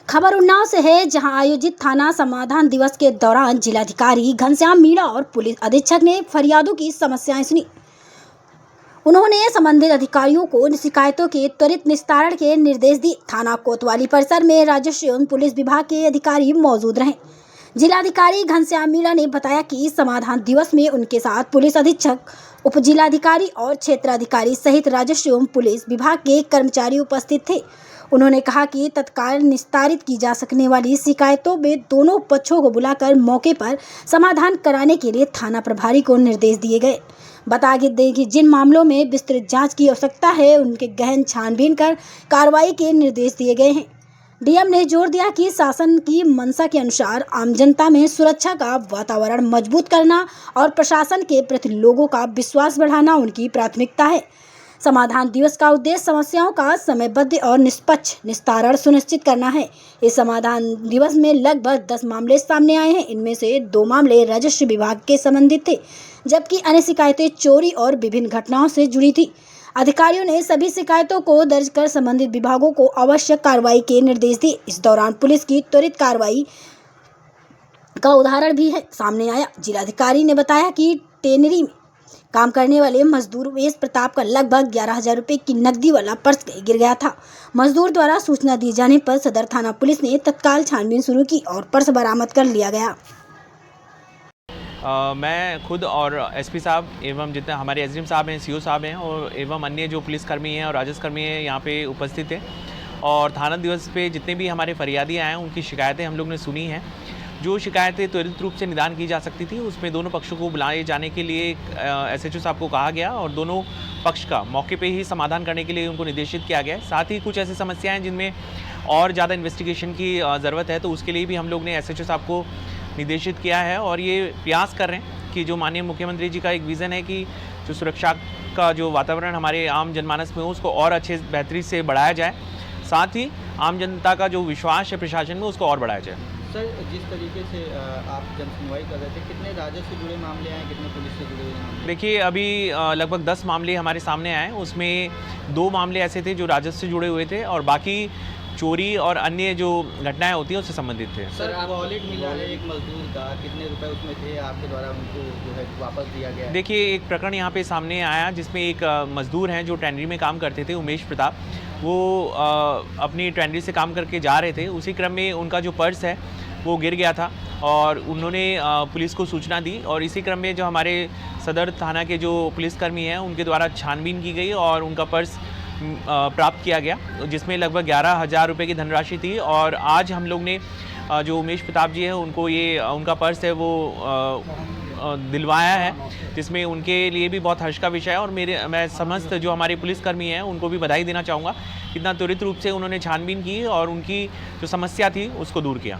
खबर उन्नाव से है, जहां आयोजित थाना समाधान दिवस के दौरान जिलाधिकारी घनश्याम मीणा और पुलिस अधीक्षक ने फरियादों की समस्याएं सुनी। उन्होंने संबंधित अधिकारियों को शिकायतों के त्वरित निस्तारण के निर्देश दिए। थाना कोतवाली परिसर में राजस्व एवं पुलिस विभाग के अधिकारी मौजूद रहे। जिलाधिकारी घनश्याम मीणा ने बताया कि समाधान दिवस में उनके साथ पुलिस अधीक्षक, उप जिलाधिकारी और क्षेत्राधिकारी सहित राजस्व एवं पुलिस विभाग के कर्मचारी उपस्थित थे। उन्होंने कहा कि तत्काल निस्तारित की जा सकने वाली शिकायतों में दोनों पक्षों को बुलाकर मौके पर समाधान कराने के लिए थाना प्रभारी को निर्देश दिए गए। बता दें कि जिन मामलों में विस्तृत जांच की आवश्यकता है, उनके गहन छानबीन कर कार्रवाई के निर्देश दिए गए हैं। डीएम ने जोर दिया कि शासन की मंशा के अनुसार आम जनता में सुरक्षा का वातावरण मजबूत करना और प्रशासन के प्रति लोगों का विश्वास बढ़ाना उनकी प्राथमिकता है। समाधान दिवस का उद्देश्य समस्याओं का समयबद्ध और निष्पक्ष निस्तारण सुनिश्चित करना है। इस समाधान दिवस में लगभग 10 मामले सामने आए हैं। इनमें से 2 मामले राजस्व विभाग के संबंधित थे, जबकि अन्य शिकायतें चोरी और विभिन्न घटनाओं से जुड़ी थी। अधिकारियों ने सभी शिकायतों को दर्ज कर संबंधित विभागों को आवश्यक कार्रवाई के निर्देश दिए। इस दौरान पुलिस की त्वरित कार्रवाई का उदाहरण भी सामने आया। जिलाधिकारी ने बताया कि टेनरी में काम करने वाले मजदूर उमेश प्रताप का लगभग 11,000 रुपये की नकदी वाला पर्स गिर गया था। मजदूर द्वारा सूचना दिए जाने पर सदर थाना पुलिस ने तत्काल छानबीन शुरू की और पर्स बरामद कर लिया गया। मैं खुद और एसपी साहब एवं जितने हमारे एसडीएम साहब हैं, सीओ साहब हैं और एवं अन्य जो पुलिसकर्मी हैं और राजस्वकर्मी हैं यहाँ पे उपस्थित हैं। और थाना दिवस पे जितने भी हमारे फरियादी आए हैं, उनकी शिकायतें हम लोग ने सुनी हैं। जो शिकायतें त्वरित रूप से निदान की जा सकती थी, उसमें दोनों पक्षों को बुलाए जाने के लिए एसएचओ साहब को कहा गया और दोनों पक्ष का मौके पे ही समाधान करने के लिए उनको निर्देशित किया गया। साथ ही कुछ ऐसी समस्याएं जिनमें और ज़्यादा इन्वेस्टिगेशन की ज़रूरत है, तो उसके लिए भी हम लोग ने एसएचओ साहब को निर्देशित किया है। और ये प्रयास कर रहे हैं कि जो माननीय मुख्यमंत्री जी का एक विज़न है कि जो सुरक्षा का जो वातावरण हमारे आम जनमानस में हो, उसको और अच्छे बेहतरी से बढ़ाया जाए। साथ ही आम जनता का जो विश्वास है प्रशासन में, उसको और बढ़ाया जाए। सर, जिस तरीके से आप जन सुनवाई कर रहे थे, कितने राजस्व से जुड़े मामले आए, कितने पुलिस से जुड़े हुए मामले? देखिए, अभी लगभग 10 मामले हमारे सामने आए। उसमें 2 मामले ऐसे थे जो राजस्व से जुड़े हुए थे और बाकी चोरी और अन्य जो घटनाएं होती हैं उससे संबंधित थे। सर, आप वॉलेट मिला है एक मजदूर का, कितने रुपए उसमें थे, आपके द्वारा उनको जो है वापस दिया गया? देखिए, एक प्रकरण यहाँ पे सामने आया जिसमें एक मजदूर हैं जो टेनरी में काम करते थे, उमेश प्रताप। वो अपनी टेनरी से काम करके जा रहे थे। उसी क्रम में उनका जो पर्स है वो गिर गया था और उन्होंने पुलिस को सूचना दी और इसी क्रम में जो हमारे सदर थाना के जो पुलिसकर्मी हैं, उनके द्वारा छानबीन की गई और उनका पर्स प्राप्त किया गया, जिसमें लगभग 11,000 रुपये की धनराशि थी। और आज हम लोग ने जो उमेश प्रताप जी हैं, उनको ये उनका पर्स है वो दिलवाया है, जिसमें उनके लिए भी बहुत हर्ष का विषय है। और मैं समस्त जो हमारे पुलिसकर्मी हैं उनको भी बधाई देना चाहूँगा, कितना त्वरित रूप से उन्होंने छानबीन की और उनकी जो समस्या थी उसको दूर किया।